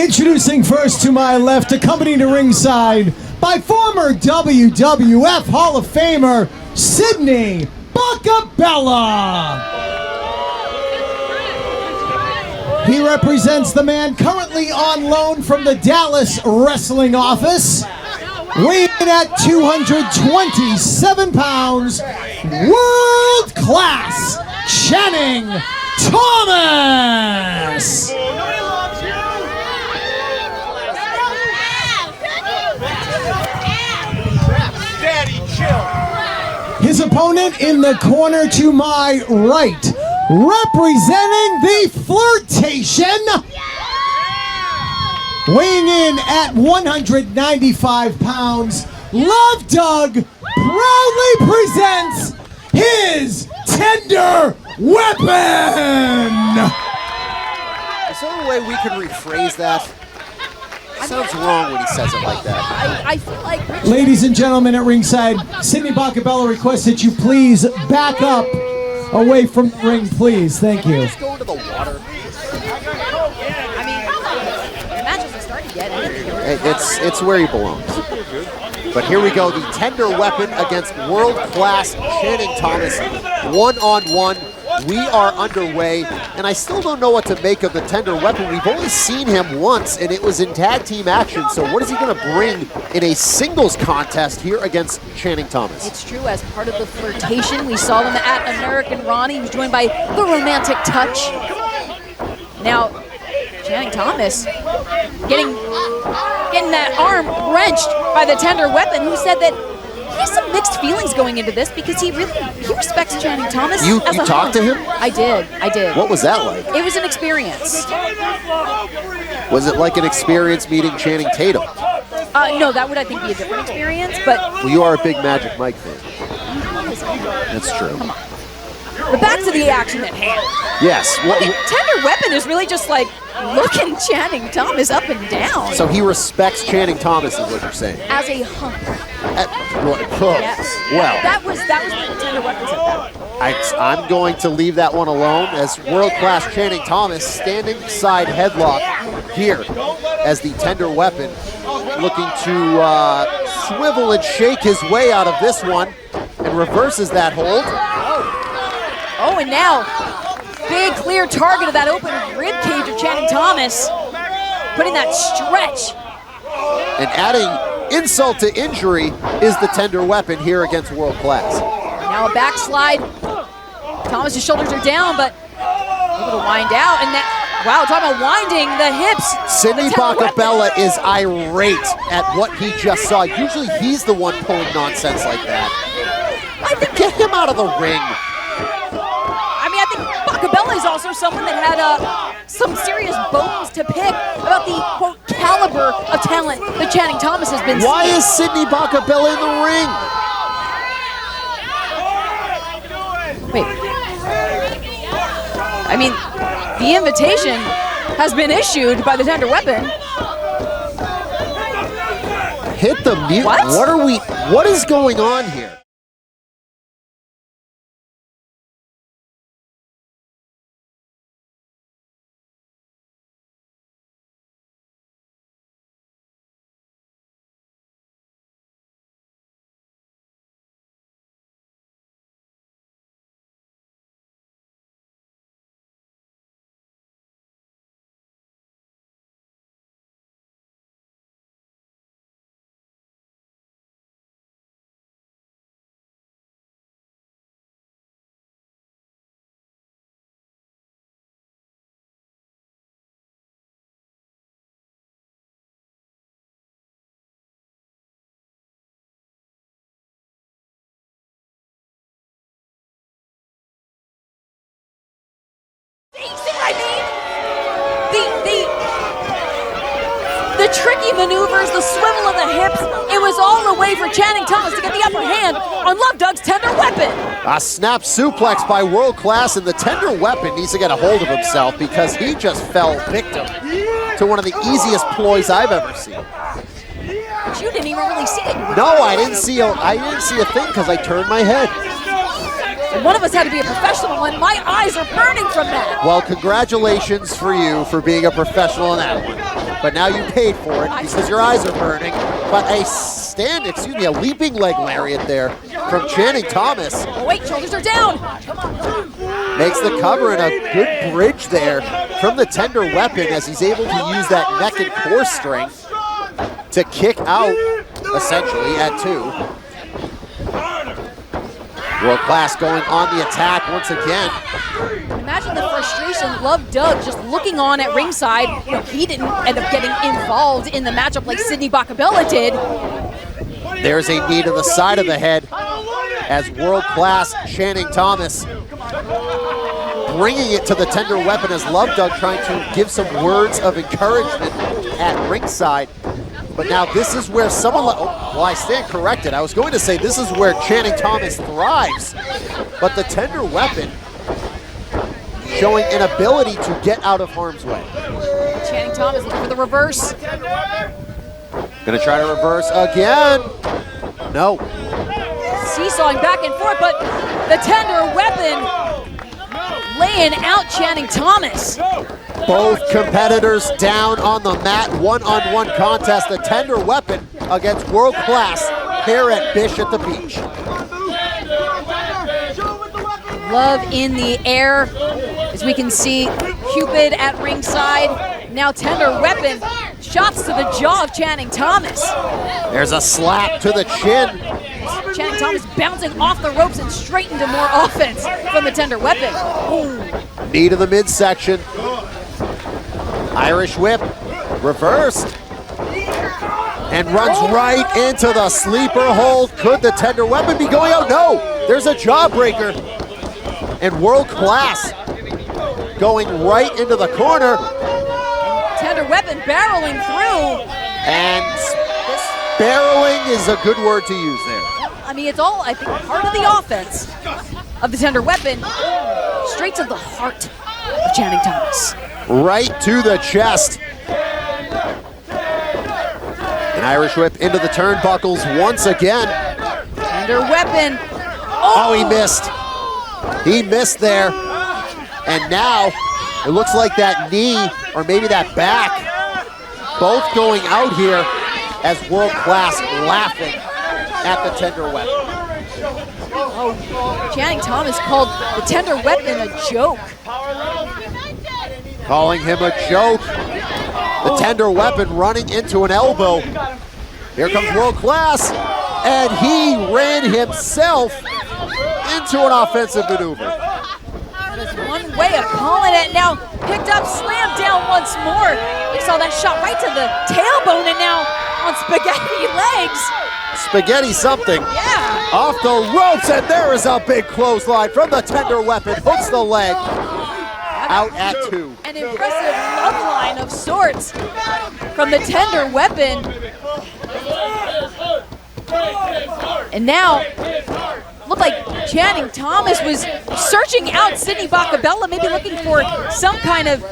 Introducing first to my left, accompanied to ringside by former WWF Hall of Famer, Sidney Bakabella. He represents the man currently on loan from the Dallas Wrestling Office, weighing in at 227 pounds, world class, Channing Thomas. His opponent in the corner to my right, representing the Flirtation, weighing in at 195 pounds, Love Doug proudly presents his Tender Weapon! Is there a way we can rephrase that? It sounds wrong when he says it like that. I feel like... Ladies and gentlemen at ringside, Sidney Bakabella requests that you please back up away from the ring, please. Thank you. Just go into the water. I mean, the match isn't starting yet. It's where he belongs. But here we go, the Tender Weapon against world-class Channing Thomas, one-on-one. We are underway, and I still don't know what to make of the Tender Weapon. We've only seen him once, and it was in tag team action, so what is he gonna bring in a singles contest here against Channing Thomas? It's true, as part of the Flirtation, we saw them at American Ronnie. He was joined by the Romantic Touch. Now, Channing Thomas getting that arm wrenched by the Tender Weapon, who said that he has some mixed feelings going into this because he respects Channing Thomas. You talked to him? I did. What was that like? It was an experience. Was it like an experience meeting Channing Tatum? No, that would, I think, be a different experience, but... Well, you are a big Magic Mike fan. That's true. Come on. But back to the action at hand. Yes. The Tender Weapon is really just like looking Channing Thomas up and down. So he respects Channing Thomas, is what you're saying? As a hunk. Yes. Well, that was what the Tender Weapon said. I'm going to leave that one alone as world-class Channing Thomas standing side headlock here as the Tender Weapon looking to swivel and shake his way out of this one and reverses that hold. Oh, and now, big clear target of that open rib cage of Channing Thomas, putting that stretch. And adding insult to injury is the Tender Weapon here against World Class. Now a backslide. Thomas's shoulders are down, but able to wind out. And that, wow, talking about winding the hips. Sidney Bakabella is irate at what he just saw. Usually he's the one pulling nonsense like that. I think get him out of the ring. I think Bakabella is also someone that had some serious bones to pick about the, quote, caliber of talent that Channing Thomas has been Why seeing. is Sidney Bakabella in the ring? Wait. I mean, the invitation has been issued by the Tender Weapon. Hit the mute. What is going on here? The tricky maneuvers, the swivel of the hips, it was all the way for Channing Thomas to get the upper hand on Love Doug's Tender Weapon. A snap suplex by World Class, and the Tender Weapon needs to get a hold of himself because he just fell victim to one of the easiest ploys I've ever seen. But you didn't even really see it. No, I didn't see a thing because I turned my head. And one of us had to be a professional, and my eyes are burning from that. Well, congratulations for you for being a professional in that one. but now you paid for it because your eyes are burning. But a leaping leg lariat there from Channing Thomas. Oh wait, shoulders are down. Makes the cover and a good bridge there from the tender weapon as he's able to use that neck and core strength to kick out, essentially, at 2. World Class going on the attack once again. Imagine the frustration. Love Doug just looking on at ringside. You know, he didn't end up getting involved in the matchup like Sidney Bakabella did. There's a knee to the side of the head as World Class Channing Thomas bringing it to the tender weapon as Love Doug trying to give some words of encouragement at ringside. But now this is where someone, well, I stand corrected. I was going to say this is where Channing Thomas thrives, but the tender weapon showing an ability to get out of harm's way. Channing Thomas looking for the reverse. Gonna try to reverse again. No. Seesawing back and forth, but the tender weapon laying out Channing Thomas. Both competitors down on the mat, one-on-one contest. The tender weapon against World Class here at Bish at the Beach. Love in the air, as we can see Cupid at ringside. Now tender weapon, shots to the jaw of Channing Thomas. There's a slap to the chin. Channing Thomas bouncing off the ropes and straight into more offense from the tender weapon. Ooh. Knee to the midsection. Irish whip, reversed. And runs right into the sleeper hold. Could the tender weapon be going out? No, there's a jawbreaker. And World Class going right into the corner. Tender weapon barreling through. And barreling is a good word to use there. I mean, it's all, I think, part of the offense of the tender weapon. Straight to the heart of Channing Thomas. Right to the chest. An Irish whip into the turnbuckles once again. Tender weapon. Oh, he missed. He missed there. And now it looks like that knee, or maybe that back, both going out here as World Class laughing at the tender weapon. Oh, Channing Thomas called the tender weapon a joke. Calling him a joke. The tender weapon running into an elbow. Here comes World Class, and he ran himself into an offensive maneuver. That is one way of calling it. Now picked up, slammed down once more. We saw that shot right to the tailbone, and now on spaghetti legs. Spaghetti something. Yeah. Off the ropes, and there is a big clothesline from the tender weapon. Hooks the leg. Out at 2. An impressive love line of sorts from the tender weapon. And now, looked like Channing Thomas was searching out Sidney Bakabella, maybe looking for some kind of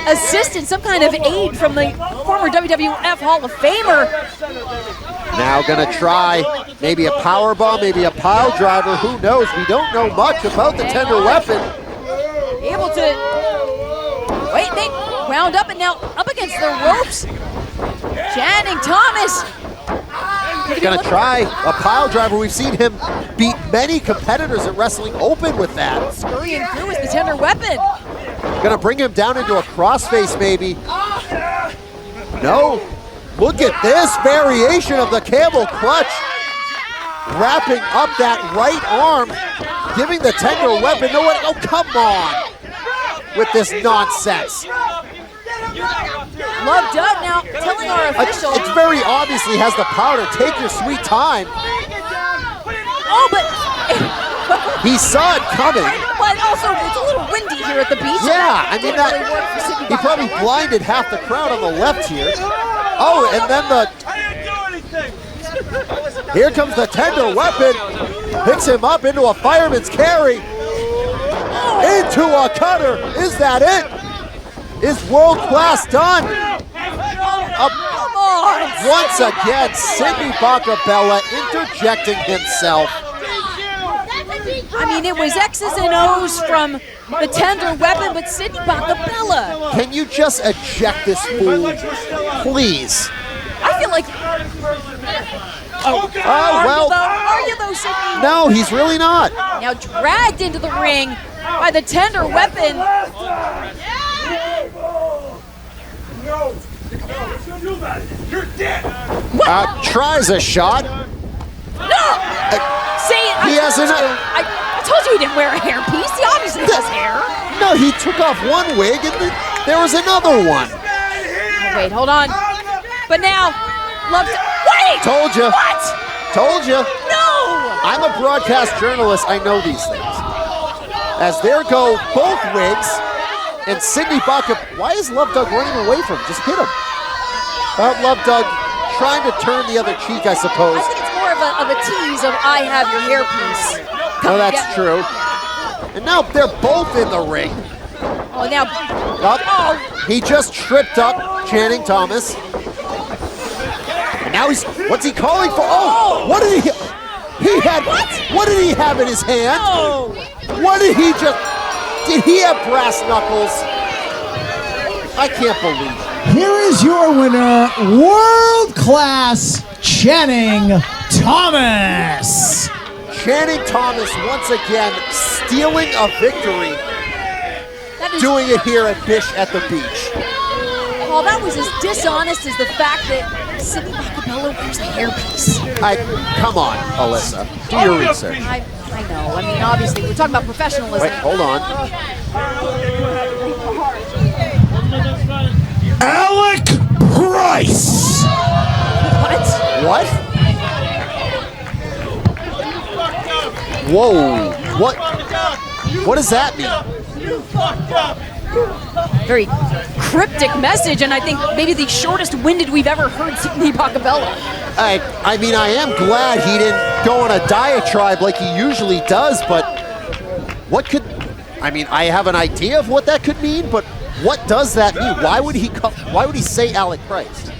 assistance, some kind of aid from the former WWF Hall of Famer. Now gonna try maybe a power bomb, maybe a pile driver, who knows? We don't know much about the tender weapon. Able to, wait, they wound up and now up against the ropes. Channing Thomas. Gonna try a pile driver. We've seen him beat many competitors at Wrestling Open with that. Scurrying through with the tender weapon. Gonna bring him down into a crossface maybe. No, look at this variation of the camel clutch. Wrapping up that right arm, giving the tender weapon no one. Oh, come on with this nonsense. Love Doug now telling our official. It very obviously has the power to take your sweet time. Oh, but he saw it coming. But also, it's a little windy here at the beach. Yeah, I mean that. He probably blinded half the crowd on the left here. Oh, and then here comes the tender weapon. Picks him up into a fireman's carry. Into a cutter. Is that it? Is World Class done? Once again, Sidney Bakabella interjecting himself. I I mean, it was X's and O's from the tender weapon, but Sidney Bakabella. Can you just eject this fool, please? I feel like... Oh, well. Are you though, Sidney? No, he's really not. Now dragged into the ring by the tender weapon. No, what you do about it? You're dead. Tries a shot. No! See, He has I told you he didn't wear a hairpiece. He obviously has hair. No, he took off one wig and there was another one. Oh, wait, hold on. But now, wait! Told you. What? Told you. No! I'm a broadcast journalist. I know these things. As there go both wigs, and Sidney Bakabella. Why is Love Doug running away from him? Just hit him. Love Doug trying to turn the other cheek, I suppose. I think it's more of a tease of I have your hairpiece. Oh, that's true. And now they're both in the ring. Oh, now. Oh, he just tripped up Channing Thomas. And now what's he calling for? Oh, what did he had, what did he have in his hand? No. What did he did he have brass knuckles? I can't believe it. Here is your winner, world-class Channing Thomas. Channing Thomas once again stealing a victory, doing it here at Bish at the beach. Oh, that was as dishonest as the fact that Sidney Bakabella wears a hairpiece. Come on, Alyssa, do your research. I know. I mean, obviously, we're talking about professionalism. Wait, hold on. Alec Price. What? Whoa! What does that mean? You fucked up. Very cryptic message, and I think maybe the shortest winded we've ever heard Sidney Bakabella. I mean, I am glad he didn't go on a diatribe like he usually does, but what could, I mean, I have an idea of what that could mean, but what does that mean? Why would he say Alec Price?